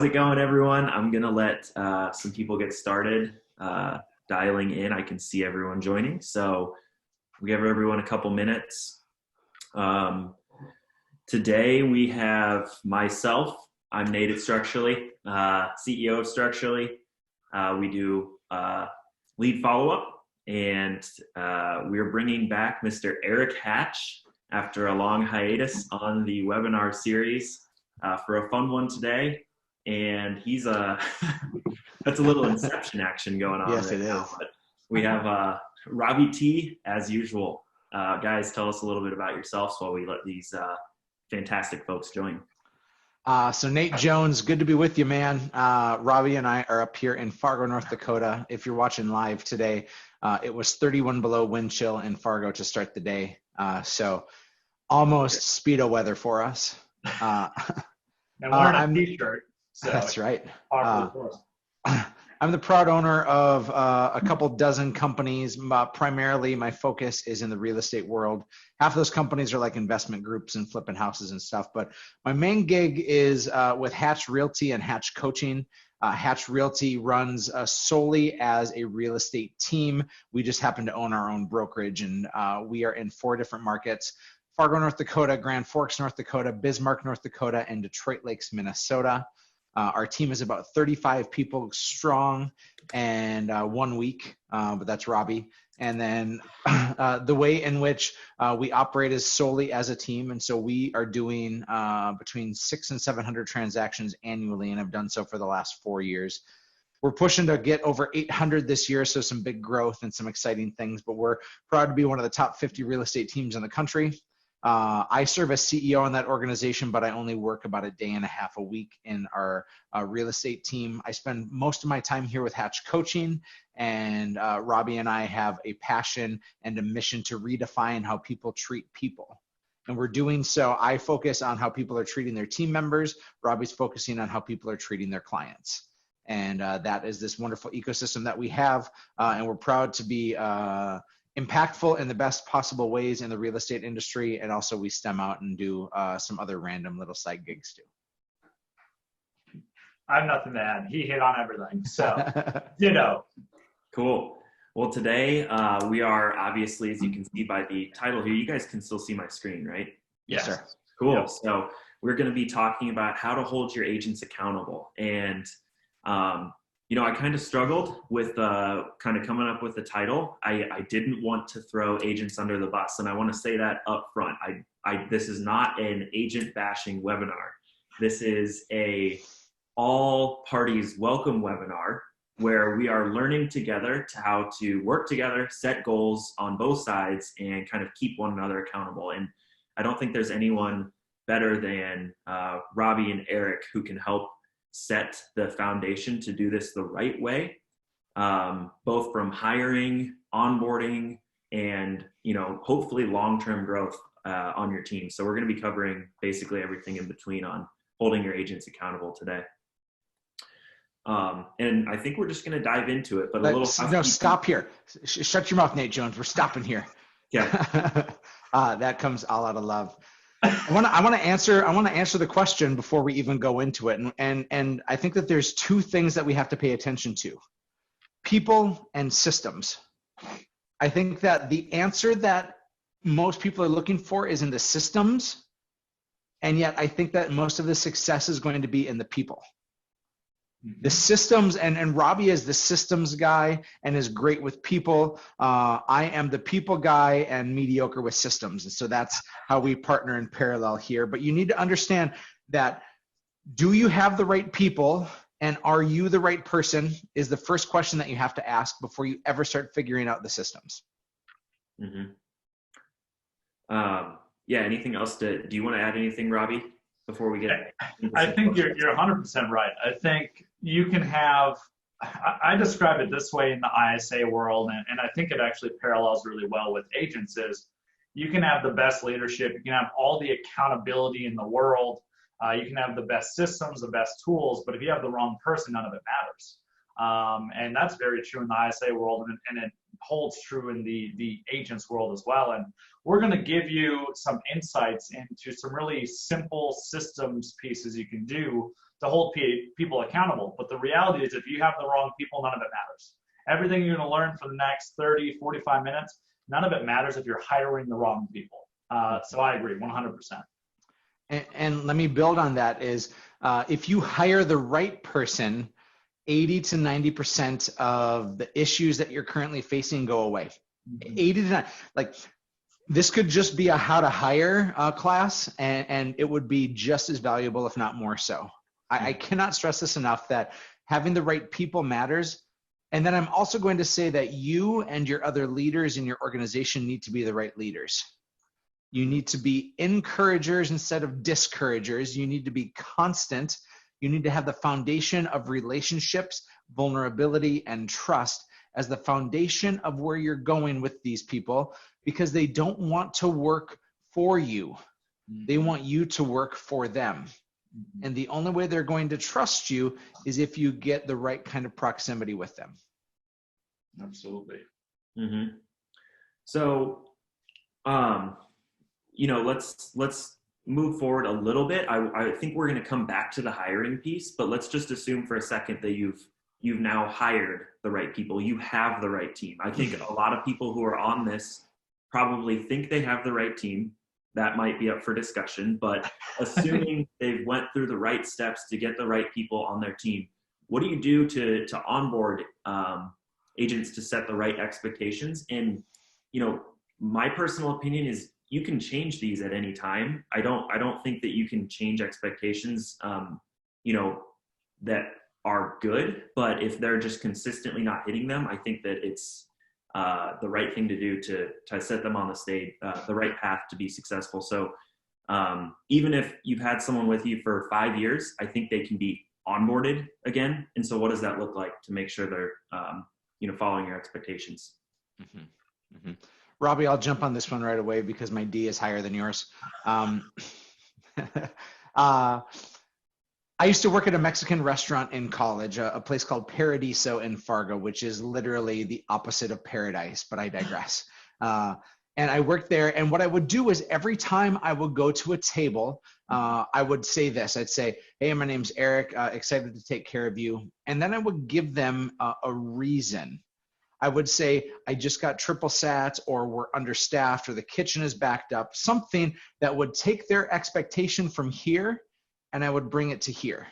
How's it going, everyone? I'm going to let some people get started dialing in. I can see everyone joining. So we give everyone a couple minutes. Today we have myself. I'm Nate at Structurally, CEO of Structurally. We do lead follow-up, and we're bringing back Mr. Eric Hatch after a long hiatus on the webinar series for a fun one today. And he's that's a little inception action going on. Yes, right it now. is. But we have Robbie T as usual. Guys, tell us a little bit about yourselves while we let these fantastic folks join. So Nate Jones, good to be with you, man. Robbie and I are up here in Fargo, North Dakota. If you're watching live today, it was 31 below wind chill in Fargo to start the day. So almost Speedo weather for us. And wearing a t-shirt. So that's right. For us. I'm the proud owner of a couple dozen companies. Primarily, my focus is in the real estate world. Half of those companies are like investment groups and flipping houses and stuff. But my main gig is with Hatch Realty and Hatch Coaching. Hatch Realty runs solely as a real estate team. We just happen to own our own brokerage, and we are in 4 different markets: Fargo, North Dakota; Grand Forks, North Dakota; Bismarck, North Dakota; and Detroit Lakes, Minnesota. Our team is about 35 people strong and 1 week, but that's Robbie. And then the way in which we operate is solely as a team. And so we are doing between 600 and 700 transactions annually, and have done so for the last 4 years. We're pushing to get over 800 this year, so some big growth and some exciting things, but we're proud to be one of the top 50 real estate teams in the country. I serve as CEO in that organization, but I only work about a day and a half a week in our real estate team. I spend most of my time here with Hatch Coaching, and Robbie and I have a passion and a mission to redefine how people treat people. And we're doing so. I focus on how people are treating their team members. Robbie's focusing on how people are treating their clients. And that is this wonderful ecosystem that we have. And we're proud to be impactful in the best possible ways in the real estate industry, and also we stem out and do some other random little side gigs too. I have nothing to add. He hit on everything. So, ditto. Cool. Well, today we are obviously, as you can see by the title here, you guys can still see my screen, right? Yes, sir. Cool. Yep. So we're going to be talking about how to hold your agents accountable. And I kind of struggled with kind of coming up with the title. I didn't want to throw agents under the bus, and I want to say that up front. This is not an agent bashing webinar. This is a all parties welcome webinar where we are learning together to how to work together, set goals on both sides, and kind of keep one another accountable. And I don't think there's anyone better than Robbie and Eric who can help set the foundation to do this the right way, both from hiring, onboarding, and hopefully long-term growth on your team. So we're going to be covering basically everything in between on holding your agents accountable today. And I think we're just going to dive into it. But no, stop here. Shut your mouth, Nate Jones. We're stopping here. Yeah. That comes all out of love. I want to answer the question before we even go into it. And I think that there's 2 things that we have to pay attention to: people and systems. I think that the answer that most people are looking for is in the systems. And yet I think that most of the success is going to be in the people. The systems, and Robbie is the systems guy and is great with people. I am the people guy and mediocre with systems. And so that's how we partner in parallel here. But you need to understand that, do you have the right people, and are you the right person, is the first question that you have to ask before you ever start figuring out the systems. Mm-hmm. Yeah, anything else do you want to add anything, Robbie, before we get I think you're 100% right. I think you can have, I describe it this way in the ISA world, and I think it actually parallels really well with agents, is you can have the best leadership, you can have all the accountability in the world, you can have the best systems, the best tools, but if you have the wrong person, none of it matters. And that's very true in the ISA world, and it holds true in the agents world as well. And we're going to give you some insights into some really simple systems pieces you can do to hold people accountable. But the reality is if you have the wrong people, none of it matters. Everything you're going to learn for the next 30, 45 minutes, none of it matters if you're hiring the wrong people. So I agree 100%. And let me build on that is if you hire the right person, 80 to 90% of the issues that you're currently facing go away. 80 to 90, like this could just be a how to hire class, and it would be just as valuable, if not more so. I cannot stress this enough that having the right people matters. And then I'm also going to say that you and your other leaders in your organization need to be the right leaders. You need to be encouragers instead of discouragers. You need to be constant. You need to have the foundation of relationships, vulnerability, and trust as the foundation of where you're going with these people, because they don't want to work for you. They want you to work for them. And the only way they're going to trust you is if you get the right kind of proximity with them. Absolutely. Mm-hmm. So, let's move forward a little bit. I think we're going to come back to the hiring piece, but let's just assume for a second that you've now hired the right people. You have the right team. I think a lot of people who are on this probably think they have the right team. That might be up for discussion, but assuming they've went through the right steps to get the right people on their team, what do you do to onboard agents to set the right expectations? And, my personal opinion is you can change these at any time. I don't think that you can change expectations, that are good, but if they're just consistently not hitting them, I think that it's the right thing to do to set them on the right path to be successful. So even if you've had someone with you for 5 years, I think they can be onboarded again. And so what does that look like to make sure they're, following your expectations? Mm-hmm. Mm-hmm. Robbie, I'll jump on this one right away because my D is higher than yours. I used to work at a Mexican restaurant in college, a place called Paradiso in Fargo, which is literally the opposite of paradise, but I digress. And I worked there, and what I would do is every time I would go to a table, I would say this. I'd say, hey, my name's Eric, excited to take care of you. And then I would give them a reason. I would say, I just got triple sat, or we're understaffed, or the kitchen is backed up, something that would take their expectation from here and I would bring it to here.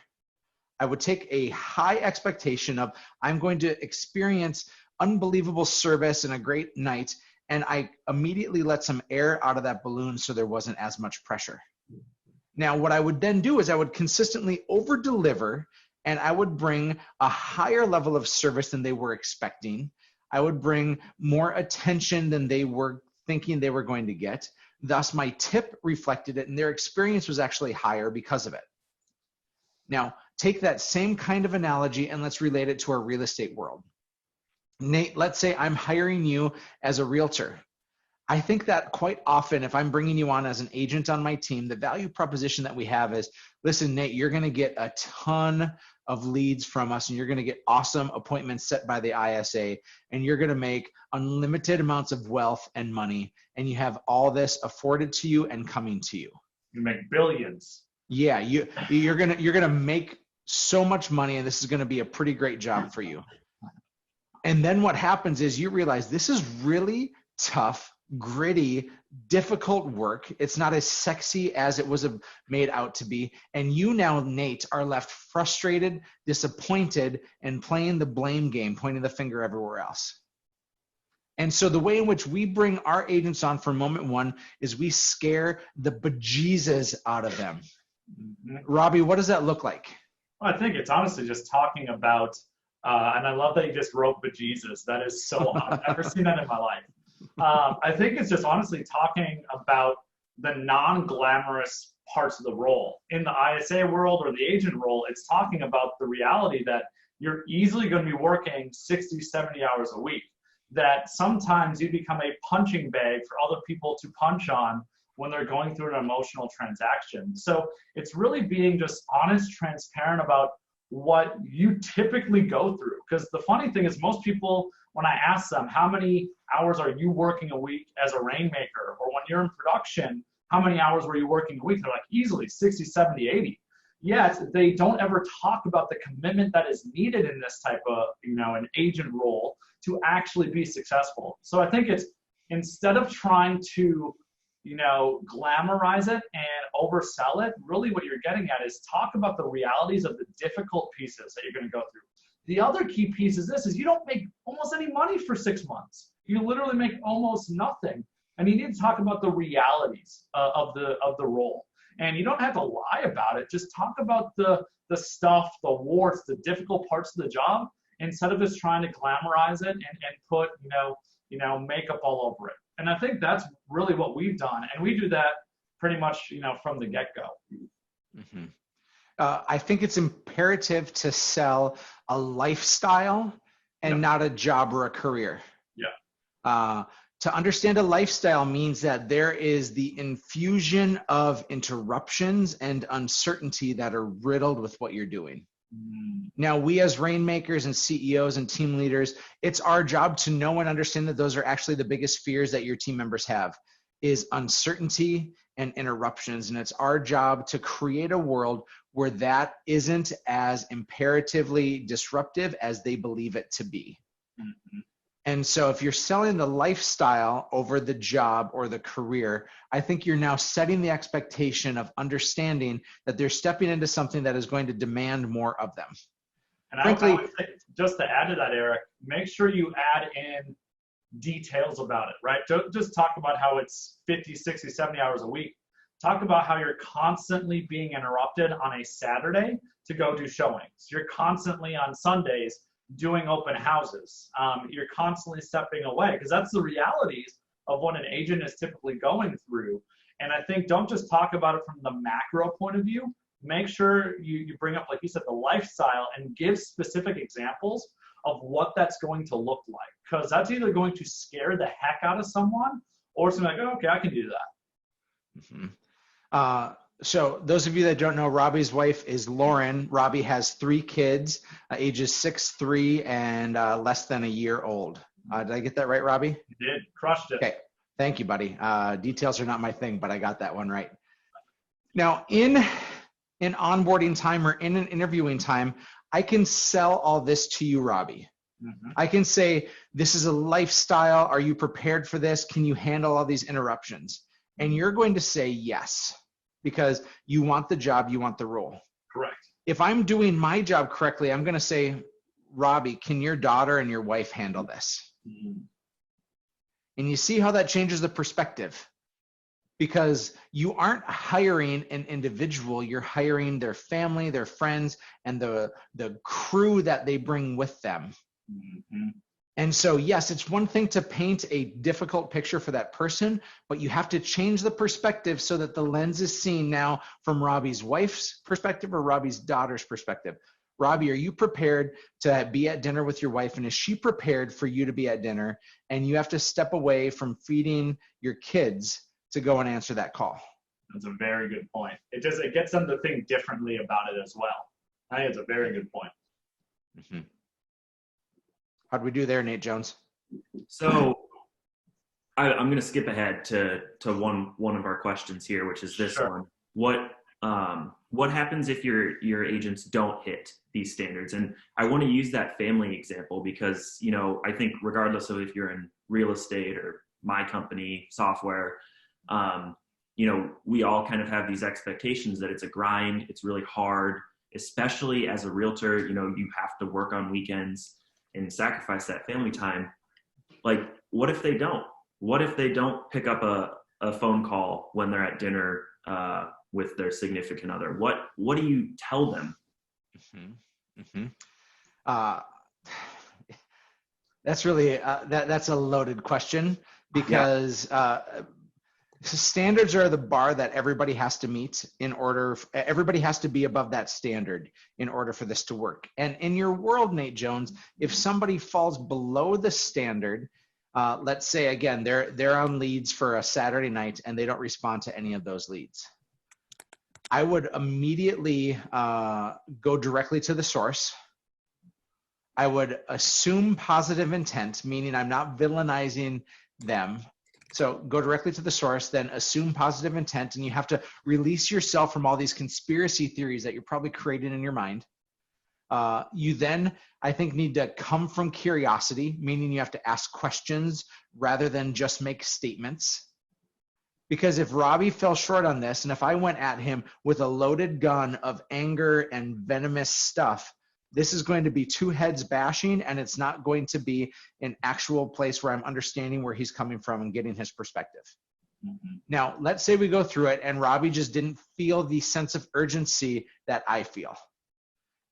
I would take a high expectation of I'm going to experience unbelievable service and a great night, and I immediately let some air out of that balloon so there wasn't as much pressure. Now, what I would then do is I would consistently over-deliver, and I would bring a higher level of service than they were expecting. I would bring more attention than they were thinking they were going to get. Thus, my tip reflected it, and their experience was actually higher because of it. Now, take that same kind of analogy and let's relate it to our real estate world. Nate, let's say I'm hiring you as a realtor. I think that quite often, if I'm bringing you on as an agent on my team, the value proposition that we have is, listen, Nate, you're going to get a ton of leads from us, and you're going to get awesome appointments set by the ISA, and you're going to make unlimited amounts of wealth and money, and you have all this afforded to you and coming to you. You make billions. Yeah, you're gonna make so much money, and this is gonna be a pretty great job for you. And then what happens is you realize this is really tough, gritty, difficult work. It's not as sexy as it was made out to be. And you now, Nate, are left frustrated, disappointed, and playing the blame game, pointing the finger everywhere else. And so the way in which we bring our agents on for moment one is we scare the bejesus out of them. Robbie, what does that look like? Well, I think it's honestly just talking about, and I love that you just wrote bejesus. That is so, I've never seen that in my life. I think it's just honestly talking about the non-glamorous parts of the role. In the ISA world or the agent role, it's talking about the reality that you're easily going to be working 60, 70 hours a week, that sometimes you become a punching bag for other people to punch on when they're going through an emotional transaction. So it's really being just honest, transparent about what you typically go through. Because the funny thing is most people, when I ask them, how many hours are you working a week as a rainmaker? Or when you're in production, how many hours were you working a week? They're like, easily 60, 70, 80. they don't ever talk about the commitment that is needed in this type of, an agent role to actually be successful. So I think it's, instead of trying to, glamorize it and oversell it, really what you're getting at is talk about the realities of the difficult pieces that you're going to go through. The other key piece is this, is you don't make almost any money for 6 months. You literally make almost nothing. And you need to talk about the realities of the role. And you don't have to lie about it. Just talk about the stuff, the warts, the difficult parts of the job, instead of just trying to glamorize it and put, makeup all over it. And I think that's really what we've done. And we do that pretty much, from the get-go. Mm-hmm. I think it's imperative to sell a lifestyle and not a job or a career. Yeah. To understand a lifestyle means that there is the infusion of interruptions and uncertainty that are riddled with what you're doing. Now, we as rainmakers and CEOs and team leaders, it's our job to know and understand that those are actually the biggest fears that your team members have, is uncertainty and interruptions. And it's our job to create a world where that isn't as imperatively disruptive as they believe it to be. Mm-hmm. And so if you're selling the lifestyle over the job or the career, I think you're now setting the expectation of understanding that they're stepping into something that is going to demand more of them. And frankly, I would say, just to add to that, Eric, make sure you add in details about it, right? Don't just talk about how it's 50, 60, 70 hours a week. Talk about how you're constantly being interrupted on a Saturday to go do showings. You're constantly on Sundays doing open houses. You're constantly stepping away, because that's the realities of what an agent is typically going through. And I think don't just talk about it from the macro point of view. Make sure you bring up, like you said, the lifestyle, and give specific examples of what that's going to look like. Because that's either going to scare the heck out of someone, or something like, oh, okay, I can do that. Mm-hmm. So those of you that don't know, Robbie's wife is Lauren. Robbie has 3 kids, ages 6, 3, and less than a year old. Did I get that right, Robbie? You did. Crushed it. Okay. Thank you, buddy. Details are not my thing, but I got that one right. Now, in onboarding time or in an interviewing time, I can sell all this to you, Robbie. Mm-hmm. I can say, this is a lifestyle. Are you prepared for this? Can you handle all these interruptions? And you're going to say yes, because you want the job, you want the role. Correct. If I'm doing my job correctly, I'm going to say, Robbie, can your daughter and your wife handle this? Mm-hmm. And you see how that changes the perspective, because you aren't hiring an individual, you're hiring their family, their friends, and the crew that they bring with them. Mm-hmm. And so, yes, it's one thing to paint a difficult picture for that person, but you have to change the perspective so that the lens is seen now from Robbie's wife's perspective or Robbie's daughter's perspective. Robbie, are you prepared to be at dinner with your wife? And is she prepared for you to be at dinner? And you have to step away from feeding your kids to go and answer that call. That's a very good point. It gets them to think differently about it as well. I think it's a very good point. Mm-hmm. How'd we do there, Nate Jones? So I'm going to skip ahead to one of our questions here, which is this Sure. one. What happens if your agents don't hit these standards? And I want to use that family example because, I think regardless of if you're in real estate or my company, software, we all kind of have these expectations that it's a grind, it's really hard, especially as a realtor, you have to work on weekends and sacrifice that family time. Like, what if they don't? What if they don't pick up a phone call when they're at dinner with their significant other? What do you tell them? Mm-hmm. Mm-hmm. That's really that's a loaded question, because standards are the bar that everybody has to meet everybody has to be above that standard in order for this to work. And in your world, Nate Jones, if somebody falls below the standard, let's say again, they're on leads for a Saturday night and they don't respond to any of those leads, I would immediately go directly to the source. I would assume positive intent, meaning I'm not villainizing them. So go directly to the source, then assume positive intent, and you have to release yourself from all these conspiracy theories that you're probably creating in your mind. You then, I think, need to come from curiosity, meaning you have to ask questions rather than just make statements. Because if Robbie fell short on this, and if I went at him with a loaded gun of anger and venomous stuff, this is going to be two heads bashing, and it's not going to be an actual place where I'm understanding where he's coming from and getting his perspective. Mm-hmm. Now, let's say we go through it and Robbie just didn't feel the sense of urgency that I feel.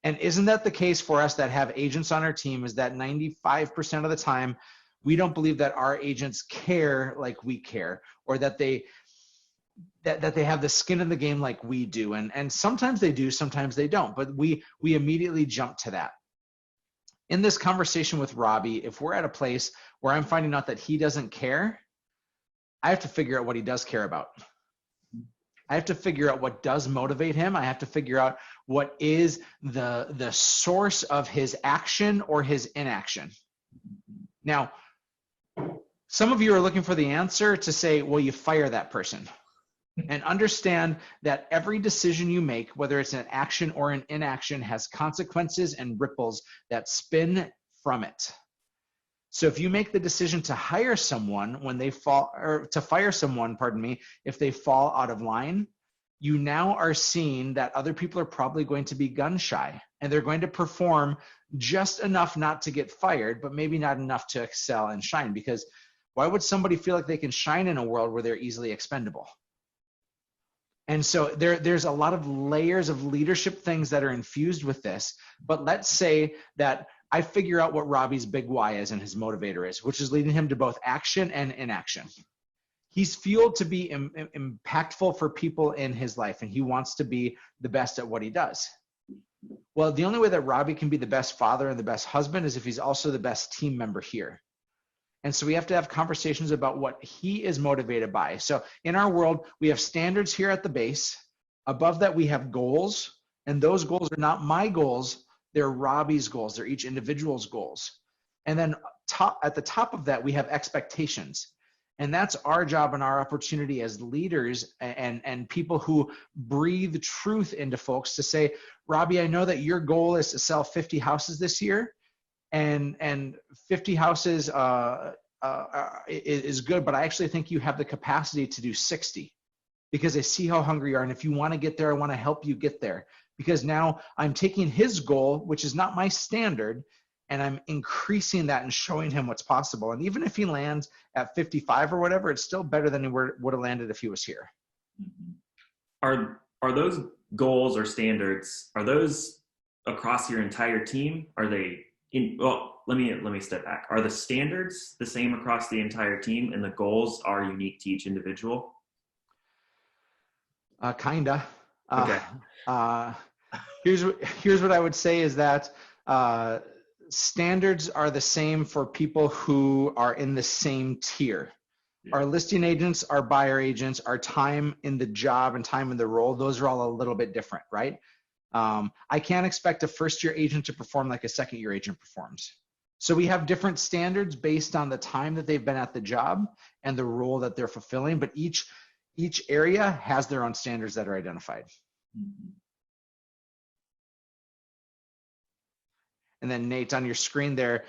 And isn't that the case for us that have agents on our team, is that 95% of the time, we don't believe that our agents care like we care, or that they have the skin in the game like we do. And sometimes they do, sometimes they don't, but we immediately jump to that. In this conversation with Robbie, if we're at a place where I'm finding out that he doesn't care, I have to figure out what he does care about. I have to figure out what does motivate him. I have to figure out what is the source of his action or his inaction. Now, some of you are looking for the answer to say, well, you fire that person. And understand that every decision you make, whether it's an action or an inaction, has consequences and ripples that spin from it. So if you make the decision to hire someone when they fall, or to fire someone, pardon me, if they fall out of line, you now are seeing that other people are probably going to be gun shy, and they're going to perform just enough not to get fired, but maybe not enough to excel and shine. Because why would somebody feel like they can shine in a world where they're easily expendable? And so there's a lot of layers of leadership things that are infused with this. But let's say that I figure out what Robbie's big why is and his motivator is, which is leading him to both action and inaction. He's fueled to be impactful for people in his life, and he wants to be the best at what he does. Well, the only way that Robbie can be the best father and the best husband is if he's also the best team member here. And so we have to have conversations about what he is motivated by. So in our world, we have standards here at the base. Above that, we have goals. And those goals are not my goals. They're Robbie's goals. They're each individual's goals. And then at the top of that, we have expectations. And that's our job and our opportunity as leaders and people who breathe truth into folks to say, Robbie, I know that your goal is to sell 50 houses this year. And 50 houses is good, but I actually think you have the capacity to do 60 because I see how hungry you are. And if you want to get there, I want to help you get there, because now I'm taking his goal, which is not my standard, and I'm increasing that and showing him what's possible. And even if he lands at 55 or whatever, it's still better than he would have landed if he was here. Are those goals or standards, are those across your entire team? Are they well, let me step back. Are the standards the same across the entire team, and the goals are unique to each individual? Kinda. Okay. Here's what I would say is that standards are the same for people who are in the same tier. Yeah. Our listing agents, our buyer agents, our time in the job and time in the role, those are all a little bit different, right? I can't expect a first-year agent to perform like a second-year agent performs. So we have different standards based on the time that they've been at the job and the role that they're fulfilling, but each area has their own standards that are identified. Mm-hmm. And then Nate, on your screen there,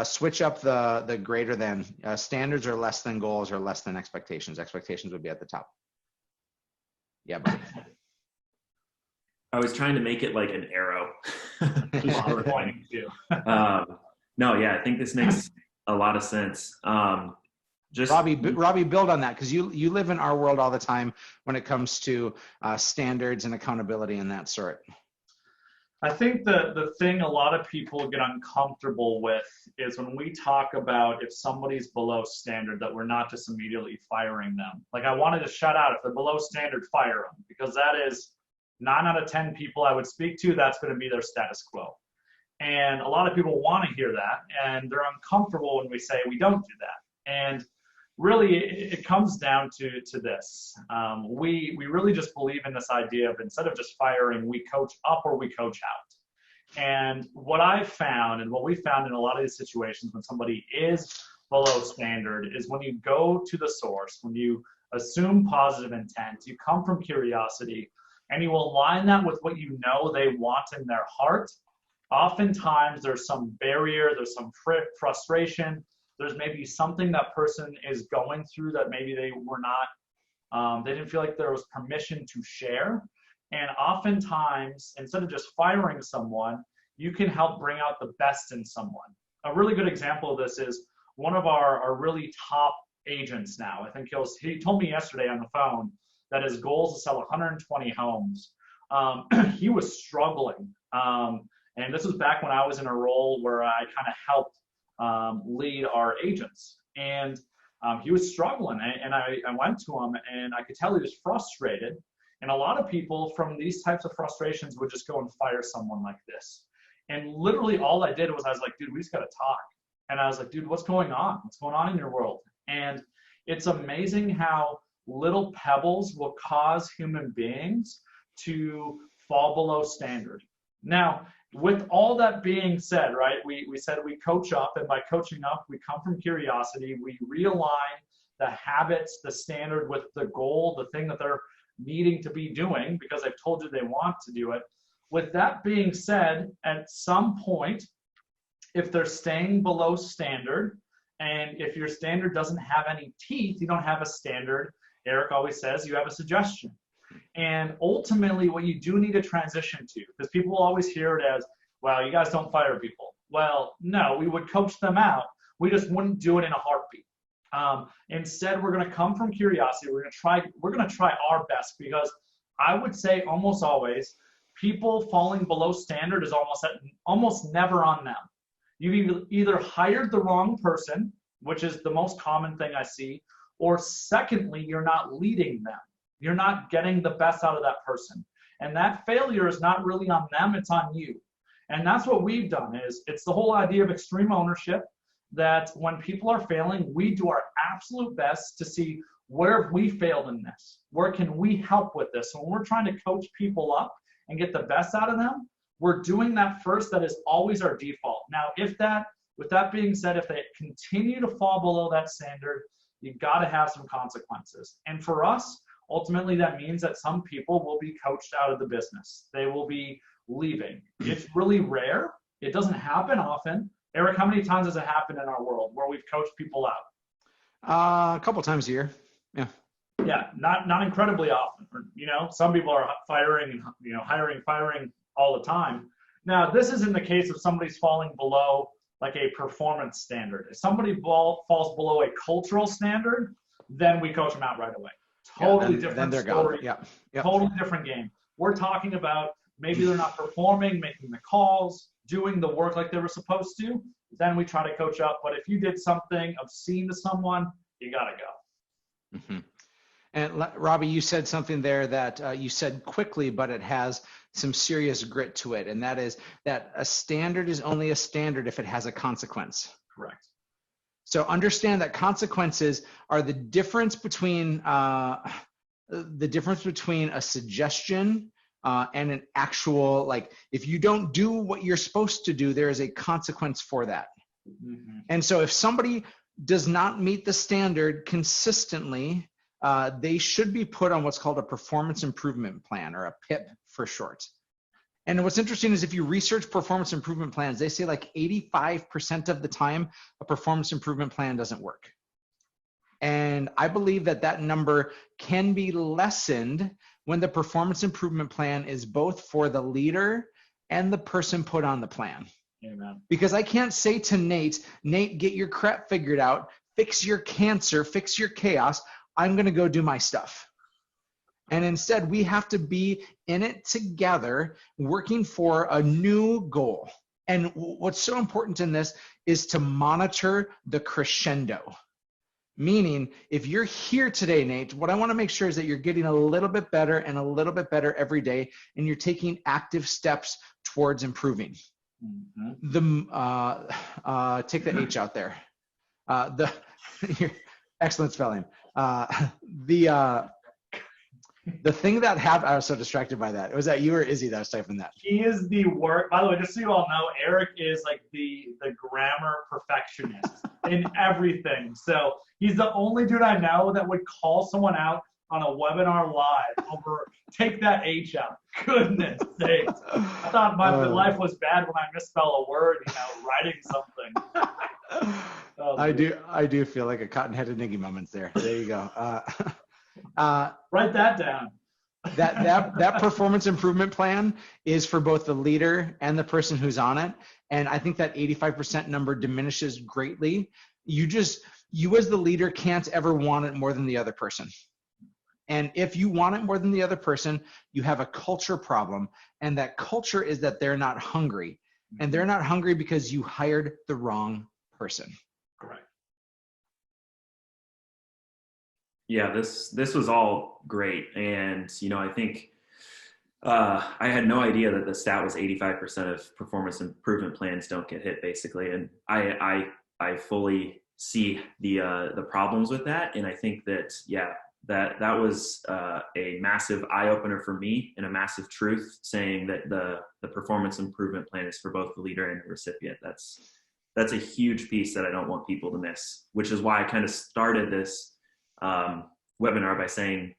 switch up the greater than. Standards are less than goals or less than expectations. Expectations would be at the top. Yeah, buddy. I was trying to make it like an arrow. No, yeah, I think this makes a lot of sense. Robbie, build on that, because you live in our world all the time when it comes to standards and accountability and that sort. I think the thing a lot of people get uncomfortable with is when we talk about if somebody's below standard, that we're not just immediately firing them. Like, I wanted to shout out, if they're below standard, fire them, because that is 9 out of 10 people I would speak to, that's going to be their status quo. And a lot of people want to hear that, and they're uncomfortable when we say we don't do that. And really, it comes down to this. We really just believe in this idea of, instead of just firing, we coach up or we coach out. And what I've found, and what we found in a lot of these situations when somebody is below standard is when you go to the source, when you assume positive intent, you come from curiosity, and you align that with what you know they want in their heart. Oftentimes there's some barrier, there's some frustration, there's maybe something that person is going through that maybe they were not, they didn't feel like there was permission to share. And oftentimes, instead of just firing someone, you can help bring out the best in someone. A really good example of this is one of our really top agents now. I think he told me yesterday on the phone that his goal is to sell 120 homes. He was struggling. And this was back when I was in a role where I kind of helped lead our agents. And he was struggling. And I went to him, and I could tell he was frustrated. And a lot of people from these types of frustrations would just go and fire someone like this. And literally all I did was I was like, dude, we just got to talk. And I was like, dude, what's going on? What's going on in your world? And it's amazing how little pebbles will cause human beings to fall below standard. Now, with all that being said, right, we said we coach up, and by coaching up, we come from curiosity. We realign the habits, the standard with the goal, the thing that they're needing to be doing because I've told you they want to do it. With that being said, at some point, if they're staying below standard, and if your standard doesn't have any teeth, you don't have a standard, Eric always says you have a suggestion. And ultimately, what you do need to transition to, because people will always hear it as, well, you guys don't fire people. Well, no, we would coach them out. We just wouldn't do it in a heartbeat. Instead, we're going to come from curiosity. We're going to try our best, because I would say almost always, people falling below standard is almost never on them. You've either hired the wrong person, which is the most common thing I see, or secondly, you're not leading them. You're not getting the best out of that person. And that failure is not really on them, it's on you. And that's what we've done. It's the whole idea of extreme ownership, that when people are failing, we do our absolute best to see where have we failed in this? Where can we help with this? So when we're trying to coach people up and get the best out of them, we're doing that first. That is always our default. Now, with that being said, if they continue to fall below that standard, you've got to have some consequences. And for us, ultimately, that means that some people will be coached out of the business. They will be leaving. It's really rare. It doesn't happen often. Eric, how many times has it happened in our world where we've coached people out? A couple times a year. Yeah. Yeah, not incredibly often. Some people are firing and firing all the time. Now, this isn't the case if somebody's falling below like a performance standard. If somebody falls below a cultural standard, then we coach them out right away. Totally different story. Yep. Totally different game. We're talking about maybe they're not performing, making the calls, doing the work like they were supposed to. Then we try to coach up. But if you did something obscene to someone, you got to go. Mm-hmm. And Robbie, you said something there that you said quickly, but it has some serious grit to it. And that is that a standard is only a standard if it has a consequence. Correct. So understand that consequences are the difference between a suggestion and an actual, like, if you don't do what you're supposed to do, there is a consequence for that. Mm-hmm. And so if somebody does not meet the standard consistently, they should be put on what's called a performance improvement plan, or a PIP for short. And what's interesting is if you research performance improvement plans, they say like 85% of the time, a performance improvement plan doesn't work. And I believe that number can be lessened when the performance improvement plan is both for the leader and the person put on the plan. Amen. Because I can't say to Nate, get your crap figured out, fix your cancer, fix your chaos. I'm going to go do my stuff. And instead, we have to be in it together, working for a new goal. And what's so important in this is to monitor the crescendo. Meaning, if you're here today, Nate, what I want to make sure is that you're getting a little bit better and a little bit better every day, and you're taking active steps towards improving. Mm-hmm. Take the H out there. Excellent spelling. The thing that happened, I was so distracted by that. Was that you or Izzy that was typing that? He is the worst. By the way, just so you all know, Eric is like the grammar perfectionist in everything. So he's the only dude I know that would call someone out on a webinar live over take that H out. Goodness sakes. I thought my life was bad when I misspell a word, writing something. I do feel like a cotton-headed Niggy moments there. There you go. Write that down. that performance improvement plan is for both the leader and the person who's on it. And I think that 85% number diminishes greatly. You as the leader can't ever want it more than the other person. And if you want it more than the other person, you have a culture problem. And that culture is that they're not hungry. And they're not hungry because you hired the wrong person. Correct. Yeah, this was all great. And, I think I had no idea that the stat was 85% of performance improvement plans don't get hit, basically. And I fully see the problems with that. And I think that, that was a massive eye-opener for me and a massive truth, saying that the performance improvement plan is for both the leader and the recipient. That's a huge piece that I don't want people to miss, which is why I kind of started this webinar by saying,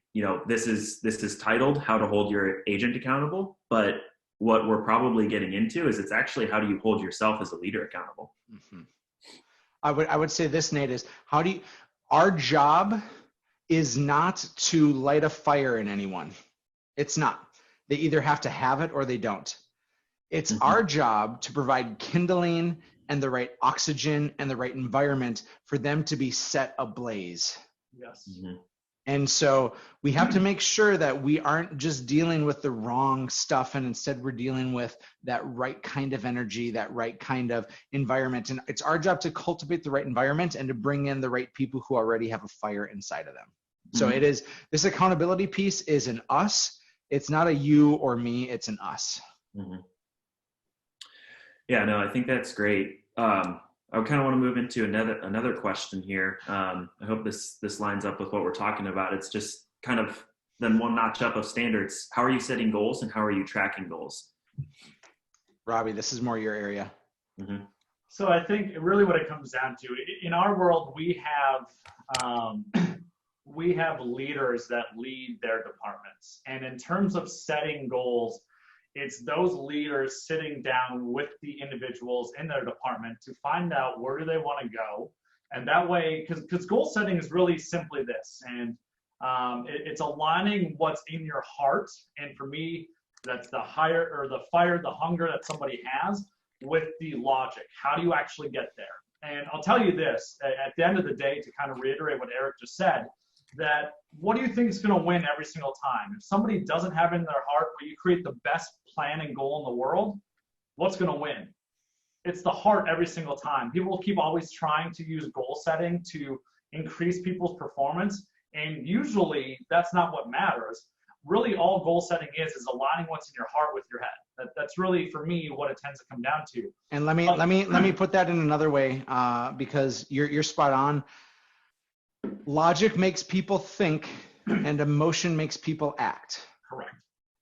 this is titled How to Hold Your Agent Accountable, but what we're probably getting into is it's actually how do you hold yourself as a leader accountable. Mm-hmm. I would say this, Nate, is our job is not to light a fire in anyone. It's not. They either have to have it or they don't. It's our job to provide kindling and the right oxygen and the right environment for them to be set ablaze. Yes. Mm-hmm. And so we have to make sure that we aren't just dealing with the wrong stuff, and instead we're dealing with that right kind of energy, that right kind of environment. And it's our job to cultivate the right environment and to bring in the right people who already have a fire inside of them. Mm-hmm. So it is, this accountability piece is an us. It's not a you or me, it's an us. Mm-hmm. Yeah, no, I think that's great. I kind of want to move into another question here. I hope this lines up with what we're talking about. It's just kind of then one notch up of standards. How are you setting goals and how are you tracking goals? Robbie, this is more your area. Mm-hmm. So I think really what it comes down to, in our world, we have leaders that lead their departments. And in terms of setting goals, it's those leaders sitting down with the individuals in their department to find out where do they want to go. And that way, because goal setting is really simply this. And it's aligning what's in your heart. And for me, that's the fire, the hunger that somebody has with the logic. How do you actually get there? And I'll tell you this, at the end of the day, to kind of reiterate what Eric just said, that what do you think is going to win every single time? If somebody doesn't have it in their heart, but you create the best plan and goal in the world, what's going to win? It's the heart every single time. People will keep always trying to use goal setting to increase people's performance, and usually that's not what matters. Really, all goal setting is aligning what's in your heart with your head. That's really, for me, what it tends to come down to. And let me put that in another way, because you're spot on. Logic makes people think, and emotion makes people act. Correct.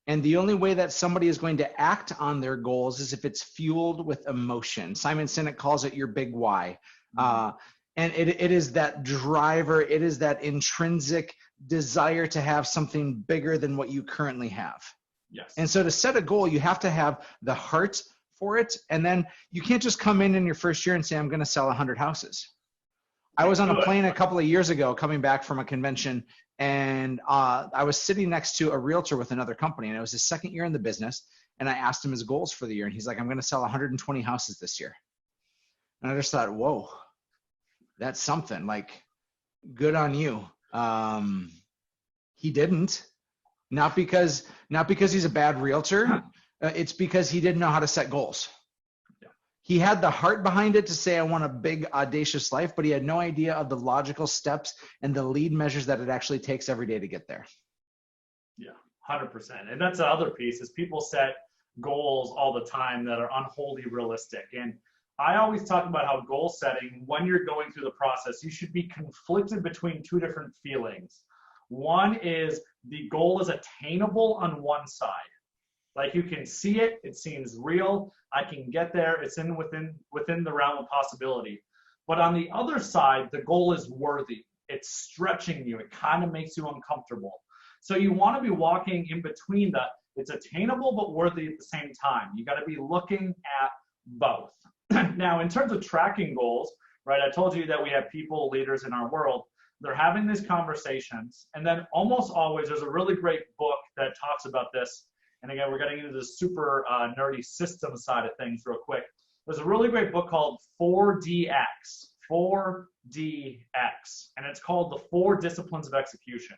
And the only way that somebody is going to act on their goals is if it's fueled with emotion. Simon Sinek calls it your big why. And it is that driver, it is that intrinsic desire to have something bigger than what you currently have. Yes. And so to set a goal, you have to have the heart for it. And then you can't just come in your first year and say, I'm going to sell 100 houses. I was on a plane a couple of years ago coming back from a convention, and I was sitting next to a realtor with another company, and it was his second year in the business. And I asked him his goals for the year, and he's like, I'm going to sell 120 houses this year. And I just thought, whoa, that's something. Like, good on you. He didn't, not because he's a bad realtor. It's because he didn't know how to set goals. He had the heart behind it to say, I want a big, audacious life, but he had no idea of the logical steps and the lead measures that it actually takes every day to get there. Yeah, 100%. And that's the other piece, is people set goals all the time that are unwholly realistic. And I always talk about how goal setting, when you're going through the process, you should be conflicted between two different feelings. One is the goal is attainable on one side. Like, you can see it, it seems real, I can get there, it's within the realm of possibility. But on the other side, the goal is worthy. It's stretching you. It kind of makes you uncomfortable. So you want to be walking in between it's attainable but worthy at the same time. You got to be looking at both. Now, in terms of tracking goals, right, I told you that we have people, leaders in our world. They're having these conversations. And then almost always, there's a really great book that talks about this. And again, we're getting into the super nerdy system side of things real quick. There's a really great book called 4DX, 4DX, and it's called The 4 Disciplines of Execution.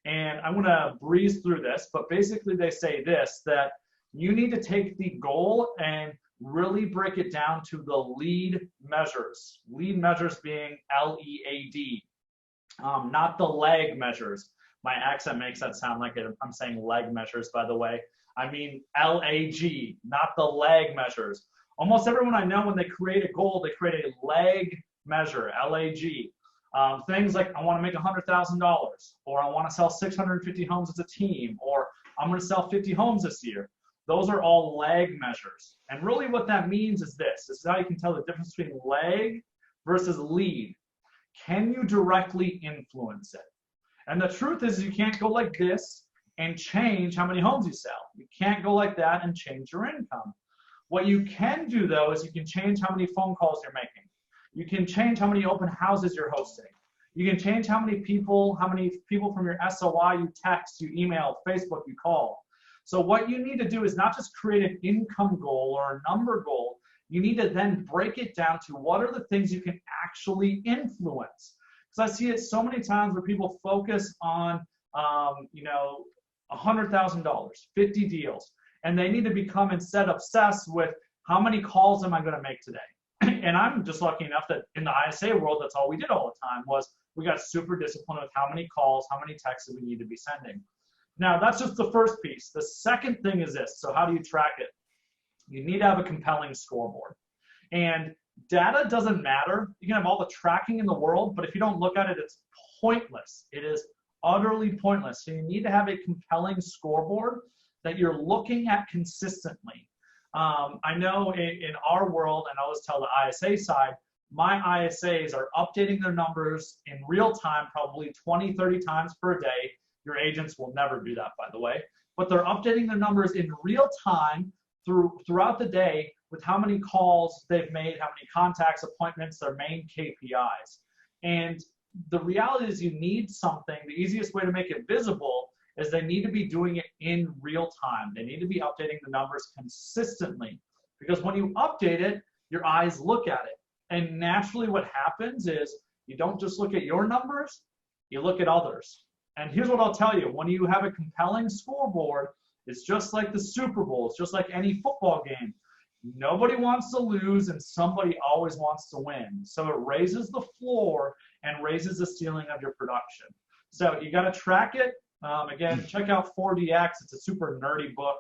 And I'm going to breeze through this, but basically they say this, that you need to take the goal and really break it down to the lead measures. Lead measures being LEAD, not the leg measures. My accent makes that sound like I'm saying leg measures, by the way. I mean LAG, not the leg measures. Almost everyone I know, when they create a goal, they create a leg measure, LAG. Things like, I want to make $100,000, or I want to sell 650 homes as a team, or I'm going to sell 50 homes this year. Those are all leg measures. And really what that means is this. This is how you can tell the difference between leg versus lead. Can you directly influence it? And the truth is, you can't go like this and change how many homes you sell. You can't go like that and change your income. What you can do, though, is you can change how many phone calls you're making. You can change how many open houses you're hosting. You can change how many people from your SOI you text, you email, Facebook, you call. So what you need to do is not just create an income goal or a number goal. You need to then break it down to what are the things you can actually influence. Because I see it so many times where people focus on, $100,000, 50 deals, and they need to become instead obsessed with how many calls am I going to make today. And I'm just lucky enough that in the ISA world, that's all we did all the time was we got super disciplined with how many calls, how many texts we need to be sending. Now, that's just the first piece. The second thing is this. So how do you track it? You need to have a compelling scoreboard. And data doesn't matter. You can have all the tracking in the world, but if you don't look at it, it's pointless. It is utterly pointless. So you need to have a compelling scoreboard that you're looking at consistently. I know in our world, and I always tell the ISA side, my ISAs are updating their numbers in real time, probably 20, 30 times per day. Your agents will never do that, by the way. But they're updating their numbers in real time throughout the day with how many calls they've made, how many contacts, appointments, their main KPIs. And the reality is you need something. The easiest way to make it visible is they need to be doing it in real time. They need to be updating the numbers consistently. Because when you update it, your eyes look at it. And naturally what happens is you don't just look at your numbers, you look at others. And here's what I'll tell you. When you have a compelling scoreboard, it's just like the Super Bowl. It's just like any football game. Nobody wants to lose and somebody always wants to win. So it raises the floor and raises the ceiling of your production. So you got to track it. Again, check out 4DX. It's a super nerdy book.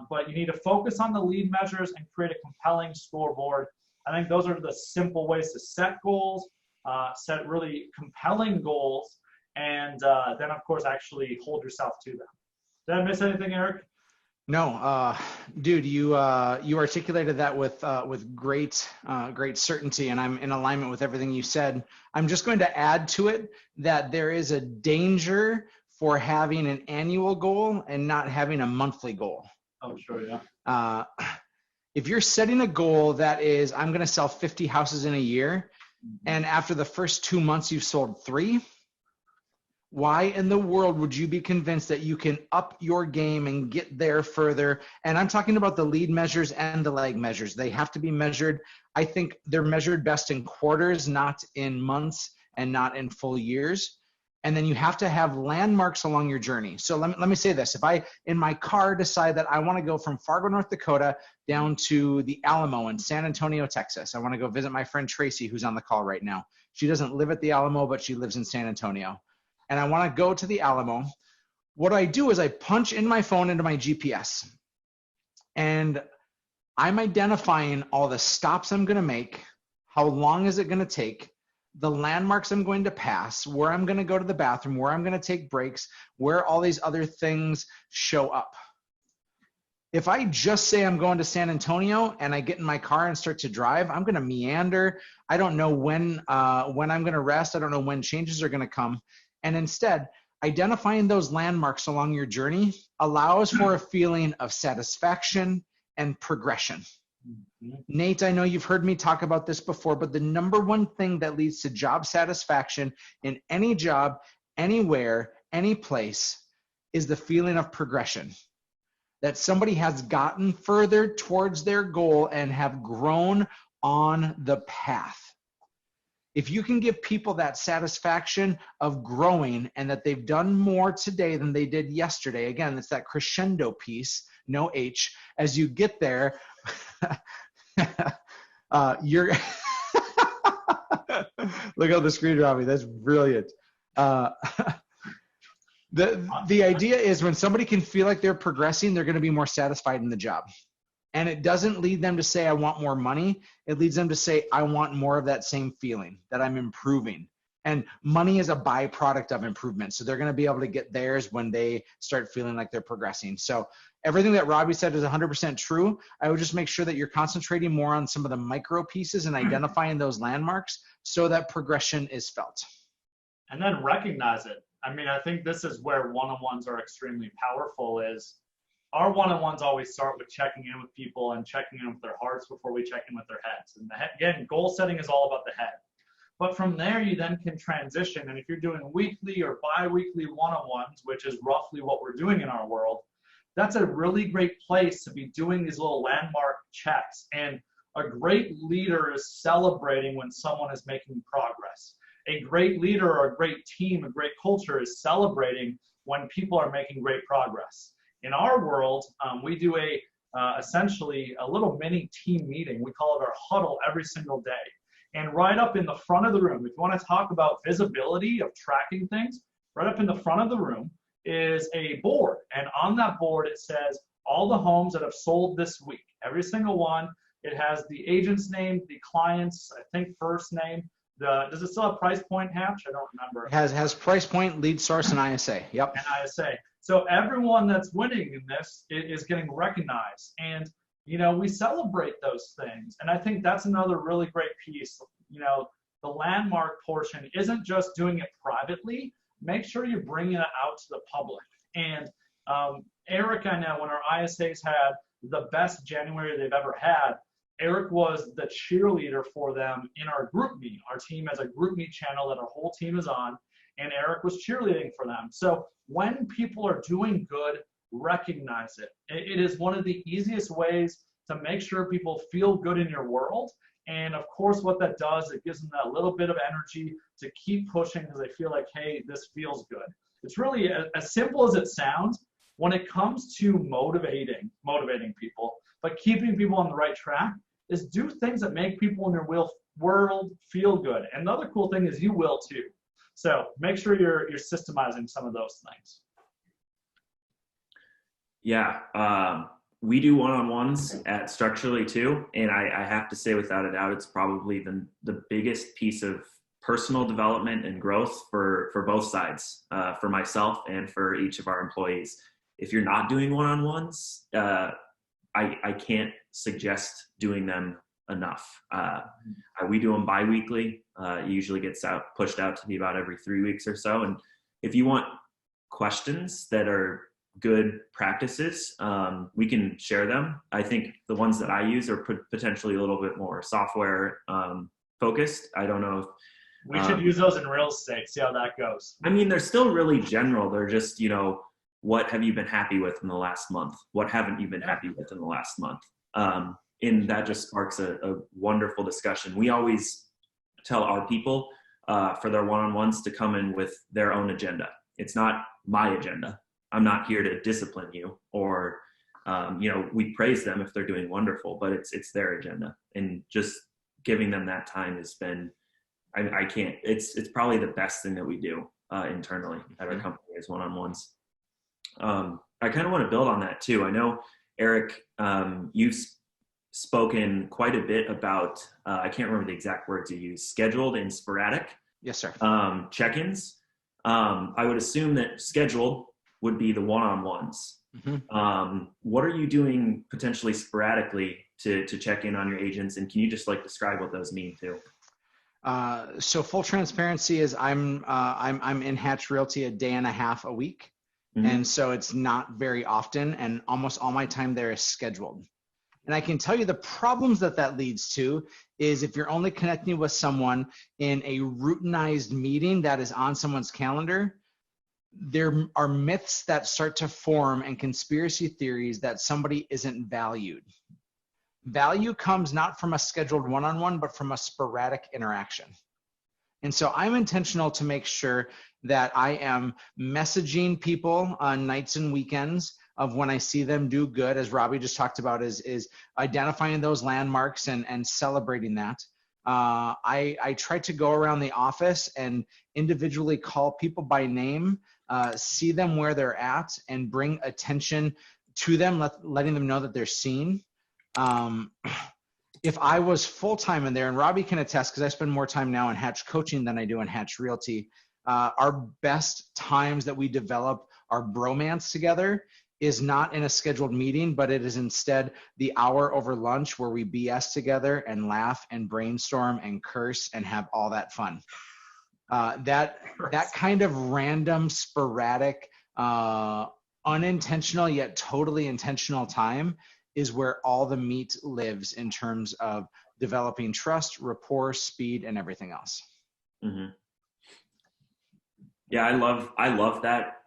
But you need to focus on the lead measures and create a compelling scoreboard. I think those are the simple ways to set goals, set really compelling goals, and then, of course, actually hold yourself to them. Did I miss anything, Eric? No, dude, you articulated that with great certainty, and I'm in alignment with everything you said. I'm just going to add to it that there is a danger for having an annual goal and not having a monthly goal. Oh, sure, yeah. If you're setting a goal that is, I'm going to sell 50 houses in a year, and after the first 2 months you've sold 3, why in the world would you be convinced that you can up your game and get there further? And I'm talking about the lead measures and the leg measures. They have to be measured. I think they're measured best in quarters, not in months and not in full years. And then you have to have landmarks along your journey. So let me say this. If I, in my car, decide that I want to go from Fargo, North Dakota down to the Alamo in San Antonio, Texas. I want to go visit my friend Tracy, who's on the call right now. She doesn't live at the Alamo, but she lives in San Antonio. And I want to go to the Alamo. What I do is I punch in my phone into my GPS. And I'm identifying all the stops I'm going to make, how long is it going to take, the landmarks I'm going to pass, where I'm going to go to the bathroom, where I'm going to take breaks, where all these other things show up. If I just say I'm going to San Antonio and I get in my car and start to drive, I'm going to meander. I don't know when I'm going to rest. I don't know when changes are going to come. And instead, identifying those landmarks along your journey allows for a feeling of satisfaction and progression. Nate, I know you've heard me talk about this before, but the number one thing that leads to job satisfaction in any job, anywhere, any place, is the feeling of progression. That somebody has gotten further towards their goal and have grown on the path. If you can give people that satisfaction of growing and that they've done more today than they did yesterday, again, it's that crescendo piece, no H. As you get there, you're look at the screen around me. That's brilliant. The idea is when somebody can feel like they're progressing, they're going to be more satisfied in the job. And it doesn't lead them to say, I want more money. It leads them to say, I want more of that same feeling, that I'm improving. And money is a byproduct of improvement. So they're going to be able to get theirs when they start feeling like they're progressing. So everything that Robbie said is 100% true. I would just make sure that you're concentrating more on some of the micro pieces and identifying those landmarks so that progression is felt. And then recognize it. I mean, I think this is where one-on-ones are extremely powerful. Is our one-on-ones always start with checking in with people and checking in with their hearts before we check in with their heads. And again, goal setting is all about the head. But from there, you then can transition. And if you're doing weekly or bi-weekly one-on-ones, which is roughly what we're doing in our world, that's a really great place to be doing these little landmark checks. And a great leader is celebrating when someone is making progress. A great leader or a great team, a great culture is celebrating when people are making great progress. In our world, we do essentially a little mini team meeting. We call it our huddle every single day. And right up in the front of the room, if you want to talk about visibility of tracking things, right up in the front of the room is a board. And on that board, it says all the homes that have sold this week, every single one. It has the agent's name, the client's, I think, first name. Does it still have price point, Hatch? I don't remember. It has price point, lead source, and ISA. Yep. And ISA. So everyone that's winning in this is getting recognized. And, you know, we celebrate those things. And I think that's another really great piece. You know, the landmark portion isn't just doing it privately. Make sure you're bringing it out to the public. And Eric, I know when our ISAs had the best January they've ever had, Eric was the cheerleader for them in our group meet. Our team has a group meet channel that our whole team is on, and Eric was cheerleading for them. So when people are doing good, recognize it. It is one of the easiest ways to make sure people feel good in your world. And of course, what that does, it gives them that little bit of energy to keep pushing because they feel like, hey, this feels good. It's really as simple as it sounds when it comes to motivating people, but keeping people on the right track is do things that make people in your world feel good. And the other cool thing is you will too. So make sure you're systemizing some of those things. Yeah, we do one-on-ones at Structurally too, and I have to say without a doubt it's probably the biggest piece of personal development and growth for both sides, for myself and for each of our employees. If you're not doing one-on-ones, I can't suggest doing them enough. We do them bi-weekly. It usually gets pushed out to me about every 3 weeks or so. And if you want questions that are good practices, we can share them. I think the ones that I use are potentially a little bit more software focused. I don't know if we should use those in real estate, see how that goes. I mean, they're still really general. They're just, you know, what have you been happy with in the last month? What haven't you been happy with in the last month? And that just sparks a wonderful discussion. We always tell our people for their one-on-ones to come in with their own agenda. It's not my agenda. I'm not here to discipline you or, you know, we praise them if they're doing wonderful, but it's their agenda. And just giving them that time has been, I can't, it's probably the best thing that we do internally at our company is one-on-ones. I kind of want to build on that too. I know, Eric, you've spoken quite a bit about, I can't remember the exact words you use, scheduled and sporadic Yes, sir. check-ins. I would assume that scheduled would be the one-on-ones. What are you doing potentially sporadically to check in on your agents? And can you just like describe what those mean too? So full transparency is I'm in Hatch Realty a day and a half a week. And so it's not very often, and almost all my time there is scheduled. And I can tell you the problems that leads to is if you're only connecting with someone in a routinized meeting that is on someone's calendar, there are myths that start to form and conspiracy theories that somebody isn't valued. Value comes not from a scheduled one-on-one, but from a sporadic interaction. And so I'm intentional to make sure that I am messaging people on nights and weekends of when I see them do good, as Robbie just talked about, is identifying those landmarks and celebrating that. I try to go around the office and individually call people by name, see them where they're at, and bring attention to them, letting them know that they're seen. If I was full-time in there, and Robbie can attest because I spend more time now in Hatch coaching than I do in Hatch Realty, our best times that we develop our bromance together is not in a scheduled meeting, but it is instead the hour over lunch where we BS together and laugh and brainstorm and curse and have all that fun. That kind of random, sporadic, unintentional yet totally intentional time is where all the meat lives in terms of developing trust, rapport, speed, and everything else. Yeah, I love that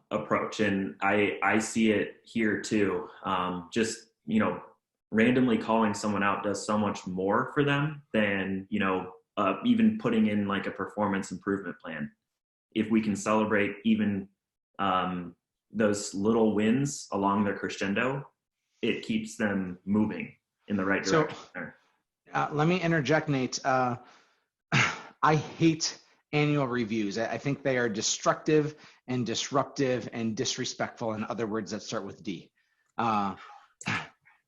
approach, and I see it here too. Just randomly calling someone out does so much more for them than even putting in like a performance improvement plan. If we can celebrate even those little wins along their crescendo, it keeps them moving in the right direction. So, let me interject, Nate. I hate annual reviews. I think they are destructive and disruptive and disrespectful, in other words that start with D. An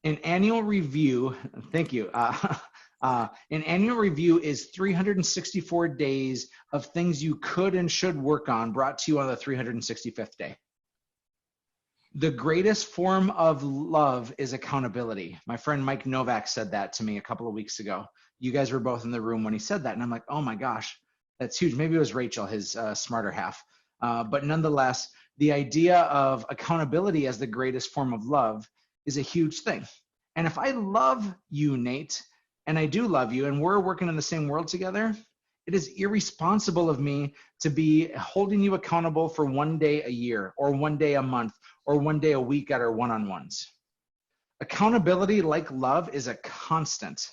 annual review, thank you. An annual review is 364 days of things you could and should work on brought to you on the 365th day. The greatest form of love is accountability. My friend Mike Novak said that to me a couple of weeks ago. You guys were both in the room when he said that, and I'm like, oh my gosh, that's huge. Maybe it was Rachel, his smarter half. But nonetheless, the idea of accountability as the greatest form of love is a huge thing. And if I love you, Nate, and I do love you, and we're working in the same world together, it is irresponsible of me to be holding you accountable for one day a year or one day a month or one day a week at our one-on-ones. Accountability, like love, is a constant.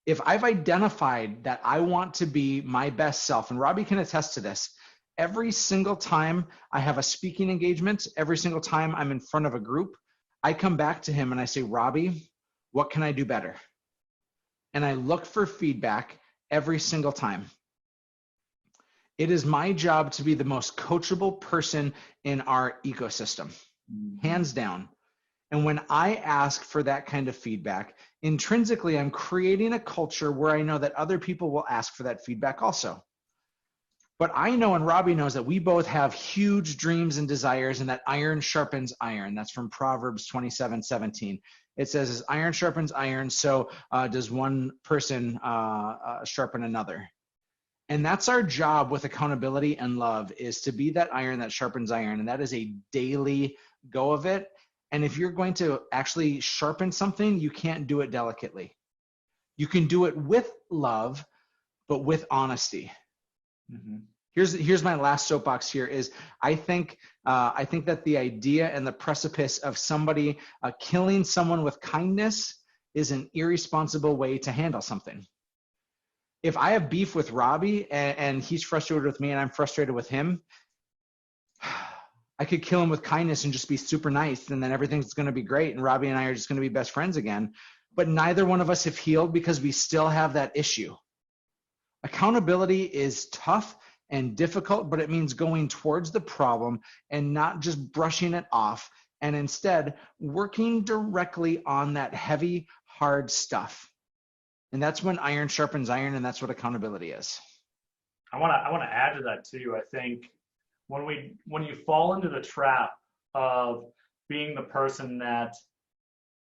If I've identified that I want to be my best self, and Robbie can attest to this, every single time I have a speaking engagement, every single time I'm in front of a group, I come back to him and I say, Robbie, what can I do better? And I look for feedback every single time. It is my job to be the most coachable person in our ecosystem, hands down. And when I ask for that kind of feedback, intrinsically, I'm creating a culture where I know that other people will ask for that feedback also. But I know, and Robbie knows, that we both have huge dreams and desires, and that iron sharpens iron. That's from Proverbs 27:17. It says, as iron sharpens iron, so does one person sharpen another. And that's our job with accountability and love, is to be that iron that sharpens iron. And that is a daily go of it. And if you're going to actually sharpen something, you can't do it delicately. You can do it with love, but with honesty. Here's my last soapbox here is I think that the idea and the precipice of somebody killing someone with kindness is an irresponsible way to handle something. If I have beef with Robbie and he's frustrated with me and I'm frustrated with him, I could kill him with kindness and just be super nice, and then everything's going to be great, and Robbie and I are just going to be best friends again. But neither one of us have healed because we still have that issue. Accountability is tough and difficult, but it means going towards the problem and not just brushing it off and instead working directly on that heavy, hard stuff. And that's when iron sharpens iron, and that's what accountability is. I want to add to that too. I think when you fall into the trap of being the person that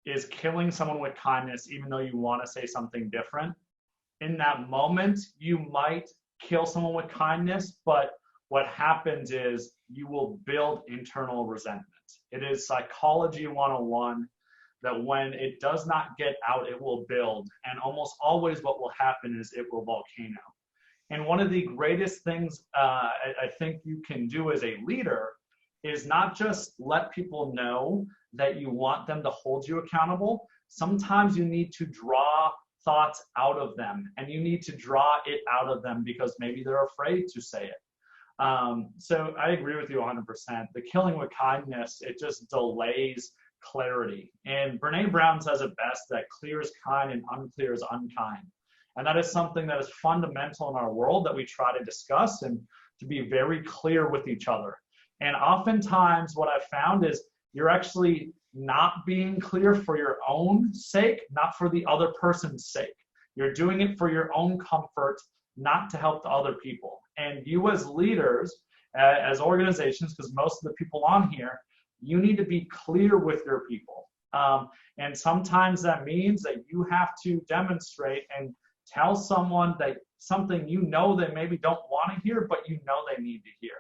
is killing someone with kindness, even though you want to say something different, in that moment, you might kill someone with kindness, but what happens is you will build internal resentment. It is psychology 101 that when it does not get out, it will build. And almost always what will happen is it will volcano. And one of the greatest things I think you can do as a leader is not just let people know that you want them to hold you accountable. Sometimes you need to draw thoughts out of them, and you need to draw it out of them because maybe they're afraid to say it. So I agree with you 100%. The killing with kindness, it just delays clarity. And Brene Brown says it best, that clear is kind and unclear is unkind. And that is something that is fundamental in our world that we try to discuss and to be very clear with each other. And oftentimes what I've found is you're actually not being clear for your own sake, not for the other person's sake. You're doing it for your own comfort, not to help the other people. And you as leaders, as organizations, because most of the people on here, you need to be clear with your people. And sometimes that means that you have to demonstrate and tell someone that something you know they maybe don't want to hear, but you know they need to hear.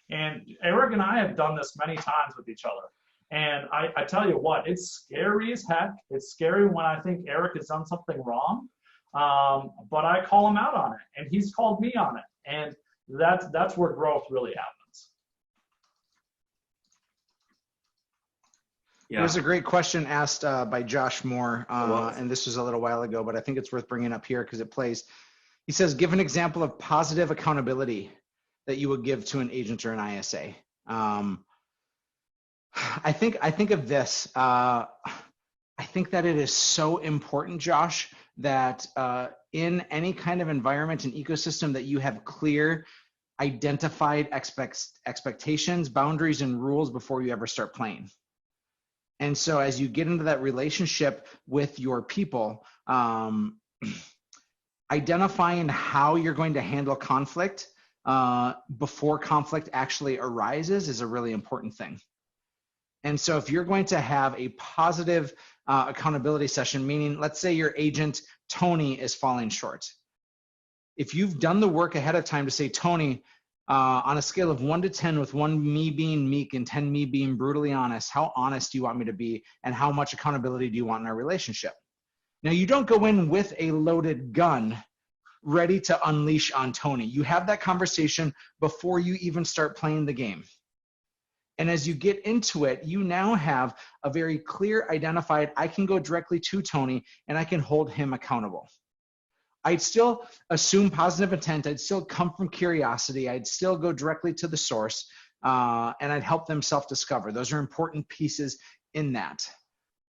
And Eric and I have done this many times with each other. And I tell you what, it's scary as heck. It's scary when I think Eric has done something wrong, but I call him out on it, and he's called me on it. And that's where growth really happens. Yeah. There's a great question asked by Josh Moore, and this was a little while ago, but I think it's worth bringing up here because it plays. He says, give an example of positive accountability that you would give to an agent or an ISA. I think of this. I think that it is so important, Josh, that in any kind of environment and ecosystem that you have clear, identified expectations, boundaries, and rules before you ever start playing. And so as you get into that relationship with your people, identifying how you're going to handle conflict before conflict actually arises is a really important thing. And so if you're going to have a positive accountability session, meaning let's say your agent, Tony, is falling short. If you've done the work ahead of time to say, Tony, on a scale of 1 to 10, with 1 me being meek and 10 me being brutally honest, how honest do you want me to be, and how much accountability do you want in our relationship? Now, you don't go in with a loaded gun ready to unleash on Tony. You have that conversation before you even start playing the game. And as you get into it, you now have a very clear, identified, I can go directly to Tony and I can hold him accountable. I'd still assume positive intent. I'd still come from curiosity. I'd still go directly to the source, and I'd help them self-discover. Those are important pieces in that.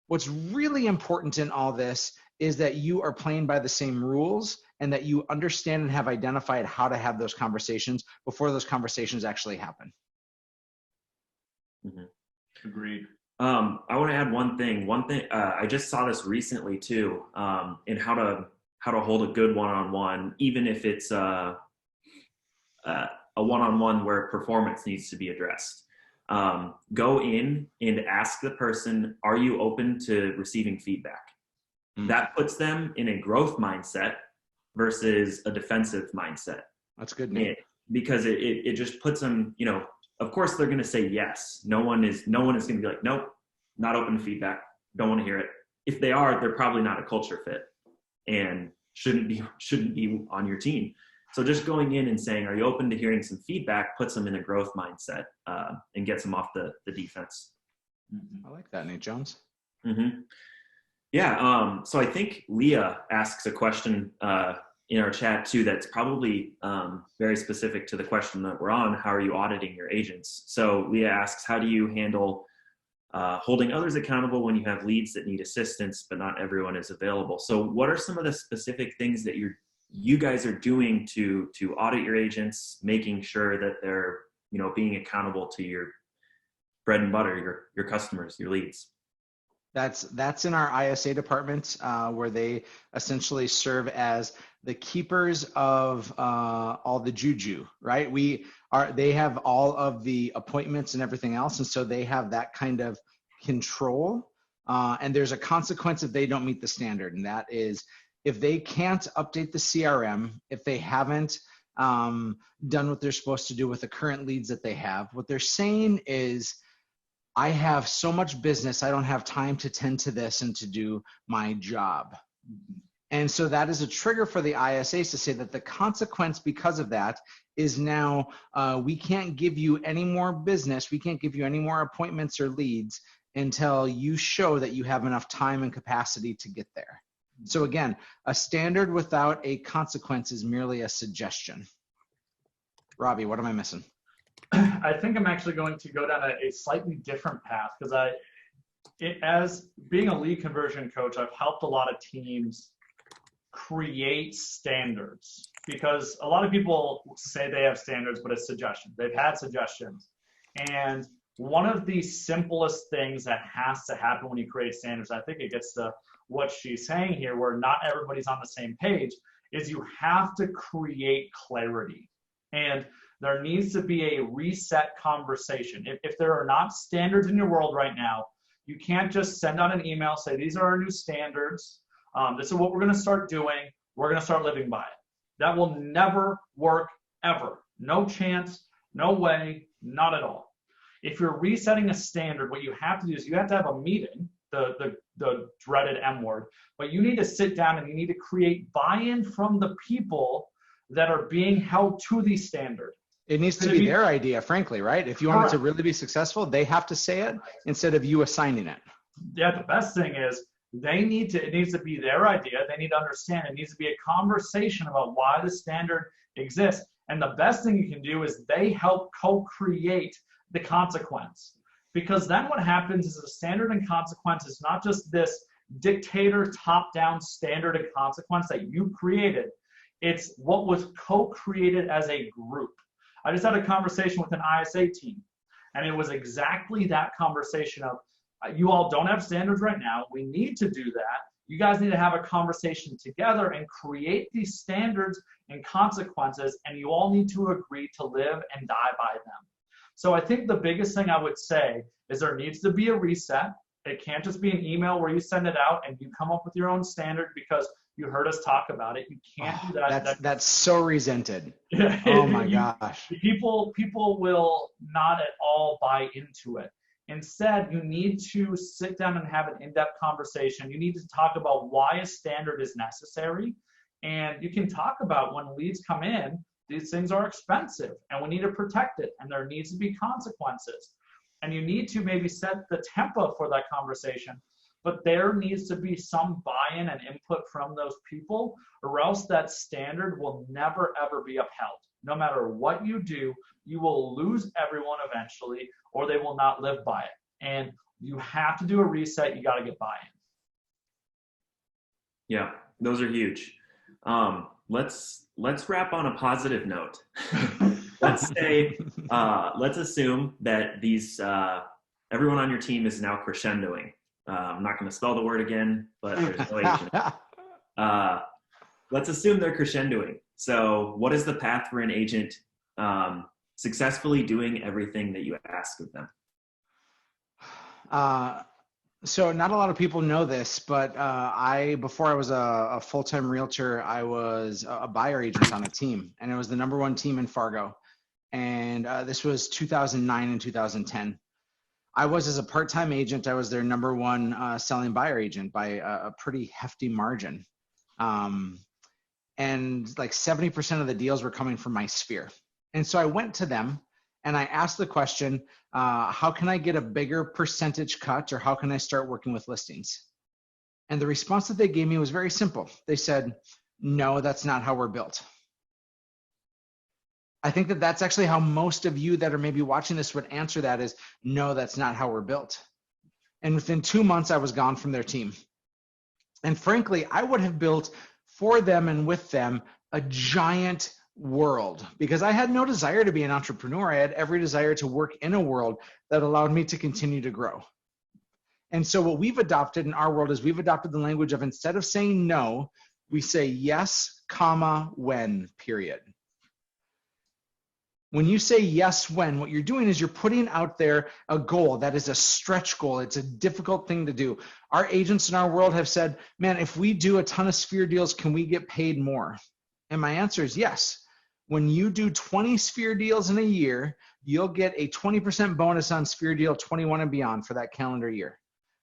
What's really important in all this is that you are playing by the same rules and that you understand and have identified how to have those conversations before those conversations actually happen. Mm-hmm. Agreed. I want to add one thing. I just saw this recently too, in how to hold a good one-on-one, even if it's a one-on-one where performance needs to be addressed. Go in and ask the person, are you open to receiving feedback? Mm-hmm. That puts them in a growth mindset versus a defensive mindset. That's good, Nate. Because it just puts them, of course they're going to say yes. No one is going to be like, nope, not open to feedback. Don't want to hear it. If they are, they're probably not a culture fit and shouldn't be on your team. So just going in and saying, are you open to hearing some feedback, puts them in a growth mindset and gets them off the defense. I like that, Nate Jones. Mm-hmm. Yeah. So I think Leah asks a question in our chat too that's probably very specific to the question that we're on. How are you auditing your agents? So Leah asks, how do you handle holding others accountable when you have leads that need assistance, but not everyone is available? So what are some of the specific things that you guys are doing to audit your agents, making sure that they're, being accountable to bread and butter, your customers, your leads. That's in our ISA department, where they essentially serve as the keepers of all the juju, right? They have all of the appointments and everything else, and so they have that kind of control. And there's a consequence if they don't meet the standard, and that is if they can't update the CRM, if they haven't done what they're supposed to do with the current leads that they have. What they're saying is, I have so much business, I don't have time to tend to this and to do my job. And so that is a trigger for the ISAs to say that the consequence because of that is now we can't give you any more business, we can't give you any more appointments or leads until you show that you have enough time and capacity to get there. So again, a standard without a consequence is merely a suggestion. Robbie, what am I missing? I think I'm actually going to go down a slightly different path because as being a lead conversion coach, I've helped a lot of teams create standards, because a lot of people say they have standards, but it's suggestions. They've had suggestions. And one of the simplest things that has to happen when you create standards, I think it gets to what she's saying here, where not everybody's on the same page, is you have to create clarity. And there needs to be a reset conversation. If there are not standards in your world right now, you can't just send out an email, say, these are our new standards. This is what we're going to start doing. We're going to start living by it. That will never work, ever. No chance, no way, not at all. If you're resetting a standard, what you have to do is you have to have a meeting, the dreaded M word, but you need to sit down and you need to create buy-in from the people that are being held to the standard. It needs to be their idea, frankly, right? If you want it to really be successful, they have to say it instead of you assigning it. Yeah, the best thing is it needs to be their idea. They need to understand. It needs to be a conversation about why the standard exists. And the best thing you can do is they help co-create the consequence. Because then what happens is the standard and consequence is not just this dictator top-down standard and consequence that you created. It's what was co-created as a group. I just had a conversation with an ISA team, and it was exactly that conversation of, you all don't have standards right now. We need to do that. You guys need to have a conversation together and create these standards and consequences, and you all need to agree to live and die by them. So I think the biggest thing I would say is there needs to be a reset. It can't just be an email where you send it out and you come up with your own standard because you heard us talk about it. You can't do that. That's so resented. Oh my gosh. People will not at all buy into it. Instead, you need to sit down and have an in-depth conversation. You need to talk about why a standard is necessary. And you can talk about when leads come in, these things are expensive and we need to protect it and there needs to be consequences. And you need to maybe set the tempo for that conversation. But there needs to be some buy-in and input from those people, or else that standard will never, ever be upheld. No matter what you do, you will lose everyone eventually, or they will not live by it. And you have to do a reset. You got to get buy-in. Yeah, those are huge. Let's wrap on a positive note. Let's assume that everyone on your team is now crescendoing. I'm not going to spell the word again, but there's no agent. Let's assume they're crescendoing. So what is the path for an agent successfully doing everything that you ask of them? So not a lot of people know this, but before I was a full-time realtor, I was a buyer agent on a team, and it was the #1 team in Fargo. And this was 2009 and 2010. I was, as a part-time agent, I was their #1 selling buyer agent by a pretty hefty margin. And like 70% of the deals were coming from my sphere. And so I went to them and I asked the question, how can I get a bigger percentage cut, or how can I start working with listings? And the response that they gave me was very simple. They said, no, that's not how we're built. I think that that's actually how most of you that are maybe watching this would answer that is, no, that's not how we're built. And within 2 months, I was gone from their team. And frankly, I would have built for them and with them a giant world, because I had no desire to be an entrepreneur. I had every desire to work in a world that allowed me to continue to grow. And so what we've adopted in our world is we've adopted the language of, instead of saying no, we say yes, comma, when, period. When you say yes, when, what you're doing is you're putting out there a goal that is a stretch goal. It's a difficult thing to do. Our agents in our world have said, man, if we do a ton of sphere deals, can we get paid more? And my answer is yes. When you do 20 sphere deals in a year, you'll get a 20% bonus on sphere deal 21 and beyond for that calendar year.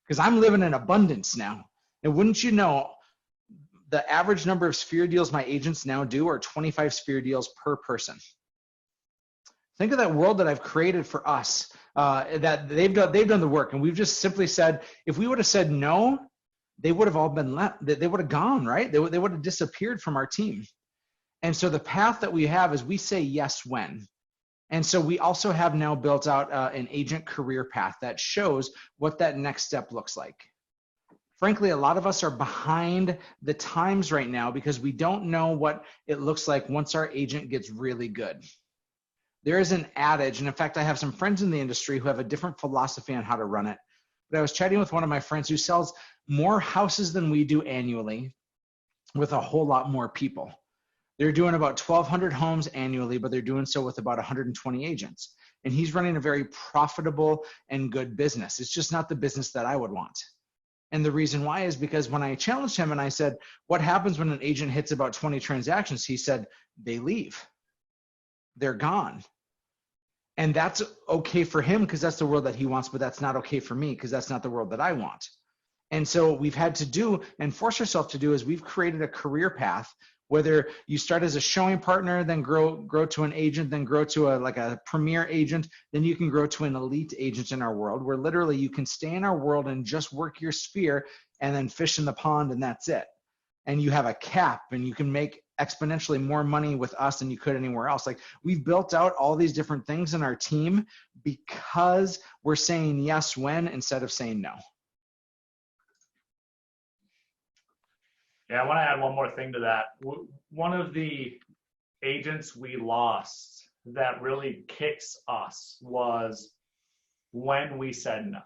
Because I'm living in abundance now. And wouldn't you know, the average number of sphere deals my agents now do are 25 sphere deals per person. Think of that world that I've created for us, that they've done the work, and we've just simply said, if we would have said no, they would have all been left. They would have gone, right? They would have disappeared from our team. And so the path that we have is we say yes when. And so we also have now built out an agent career path that shows what that next step looks like. Frankly, a lot of us are behind the times right now because we don't know what it looks like once our agent gets really good. There is an adage, and in fact, I have some friends in the industry who have a different philosophy on how to run it. But I was chatting with one of my friends who sells more houses than we do annually with a whole lot more people. They're doing about 1,200 homes annually, but they're doing so with about 120 agents. And he's running a very profitable and good business. It's just not the business that I would want. And the reason why is because when I challenged him and I said, what happens when an agent hits about 20 transactions? He said, they leave. They're gone. And that's okay for him because that's the world that he wants, but that's not okay for me because that's not the world that I want. And so what we've had to do and force ourselves to do is we've created a career path, whether you start as a showing partner, then grow to an agent, then grow to a premier agent, then you can grow to an elite agent in our world, where literally you can stay in our world and just work your sphere and then fish in the pond and that's it. And you have a cap and you can make exponentially more money with us than you could anywhere else. Like, we've built out all these different things in our team because we're saying yes when instead of saying no. Yeah, I want to add one more thing to that. One of the agents we lost that really kicks us was when we said no,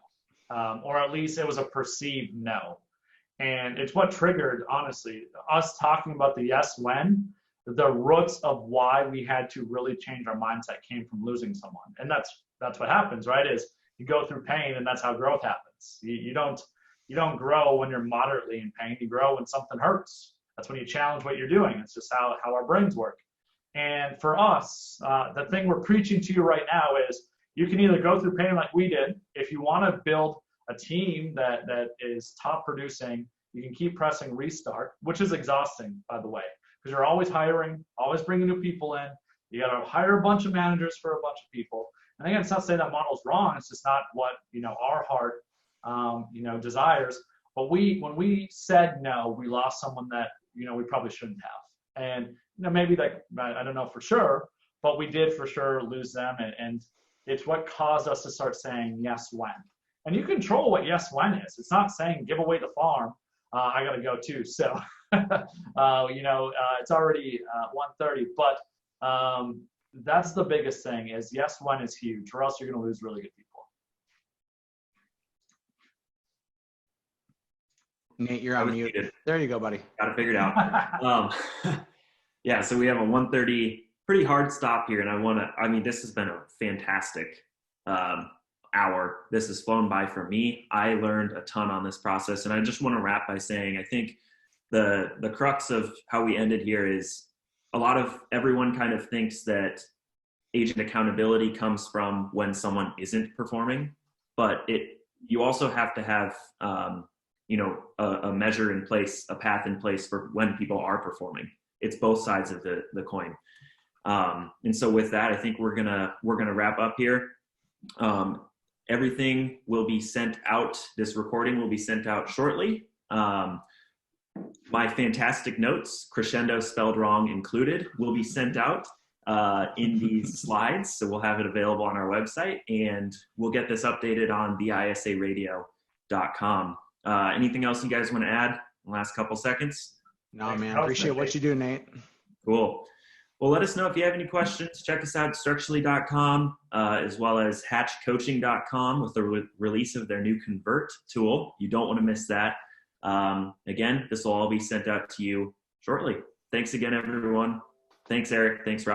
or at least it was a perceived no. And it's what triggered, honestly, us talking about the yes when. The roots of why we had to really change our mindset came from losing someone. And that's what happens, right? Is you go through pain, and that's how growth happens. You don't grow when you're moderately in pain. You grow when something hurts. That's when you challenge what you're doing. It's just how our brains work. And for us, the thing we're preaching to you right now is you can either go through pain like we did. If you want to build a team that is top producing, you can keep pressing restart, which is exhausting, by the way, because you're always hiring, always bringing new people in. You got to hire a bunch of managers for a bunch of people. And again, it's not saying that model's wrong. It's just not what our heart desires. But when we said no, we lost someone that we probably shouldn't have. And maybe I don't know for sure, but we did for sure lose them. And it's what caused us to start saying yes when. And you control what yes when is. It's not saying give away the farm. I got to go too. So it's already 1:30. But that's the biggest thing is yes when is huge, or else you're going to lose really good people. Nate, you're on mute. There you go, buddy. Got it figured out. Yeah, so we have a 1:30 pretty hard stop here, and this has been a fantastic hour. This has flown by for me. I learned a ton on this process, and I just want to wrap by saying I think the crux of how we ended here is a lot of everyone kind of thinks that agent accountability comes from when someone isn't performing, but you also have to have a measure in place, a path in place for when people are performing. It's both sides of the coin. And so with that, I think we're gonna wrap up here. Everything will be sent out. This recording will be sent out shortly. My fantastic notes, crescendo spelled wrong included, will be sent out in these slides. So we'll have it available on our website, and we'll get this updated on theisaradio.com. Anything else you guys want to add in the last couple seconds? No, man. Appreciate what you do, Nate. Cool. Well, let us know if you have any questions. Check us out at structurally.com, as well as hatchcoaching.com with the release of their new Convert tool. You don't want to miss that. Again, this will all be sent out to you shortly. Thanks again, everyone. Thanks, Eric. Thanks, Rob.